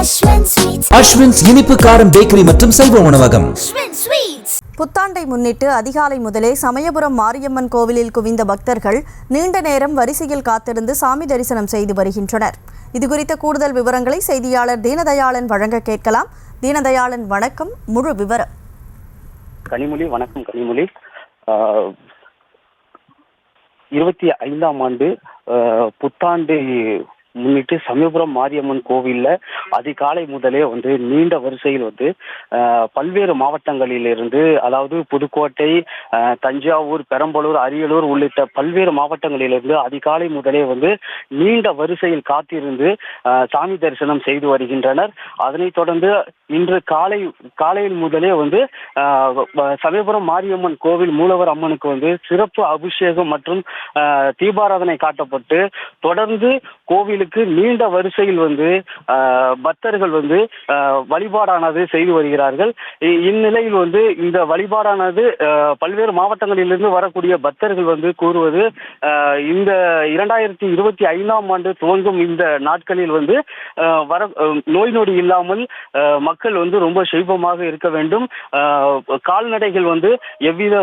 அஸ்வின்ஸ் இனிப்பு காரம் பேக்கரி மற்றும் செல்வ உணவகம். புத்தாண்டை முன்னிட்டு அதிகாலை முதலே சமயபுரம் மாரியம்மன் கோவிலில் குவிந்த பக்தர்கள் நீண்ட நேரம் வரிசையில் காத்திருந்து சாமி தரிசனம் செய்து வருகின்றனர். இதுகுறித்த கூடுதல் விவரங்களை செய்தியாளர் தீனதயாளன் வழங்க கேட்கலாம். தீனதயாளன், வணக்கம். முழு விவரம். கனிமொழி, வணக்கம் கனிமொழி. 25ஆம் ஆண்டு புத்தாண்டு முன்னிட்டு சமயபுரம் மாரியம்மன் கோவில்ல அதிகாலை முதலே நீண்ட வரிசையில் பல்வேறு மாவட்டங்களிலிருந்து, அதாவது புதுக்கோட்டை, தஞ்சாவூர், பெரம்பலூர், அரியலூர் உள்ளிட்ட பல்வேறு மாவட்டங்களிலிருந்து அதிகாலை முதலே நீண்ட வரிசையில் காத்திருந்து சாமி தரிசனம் செய்து வருகின்றனர். அதனைத் தொடர்ந்து இன்று காலையில் முதலே சமயபுரம் மாரியம்மன் கோவில் மூலவர் அம்மனுக்கு சிறப்பு அபிஷேகம் மற்றும் தீபாராதனை காட்டப்பட்டு தொடர்ந்து கோவிலுக்கு நீண்ட வரிசையில் பக்தர்கள் வழிபாடானது செய்து வருகிறார்கள். இந்நிலையில் இந்த வழிபாடானது பல்வேறு மாவட்டங்களிலிருந்து வரக்கூடிய பக்தர்கள் கூறுவது, இந்த 2025ஆம் ஆண்டு துவங்கும் இந்த நாட்களில் நோய் நொடி இல்லாமல் மக்கள் ரொம்ப செழிப்பமாக இருக்க வேண்டும், கால்நடைகள் எவ்வித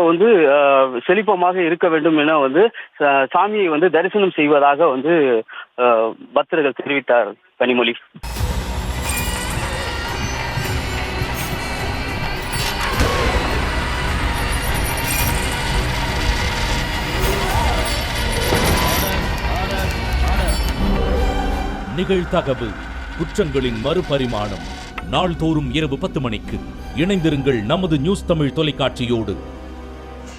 செழிப்பமாக இருக்க வேண்டும் என சாமியை தரிசனம் செய்வதாக பக்தர்கள் தெரிவித்தார். கனிமொழி. நிகழ்தகவு குற்றங்களின் மறுபரிமாணம். நாள்தோறும் இரவு 10 மணிக்கு இணைந்திருங்கள் நமது நியூஸ் தமிழ் தொலைக்காட்சியோடு.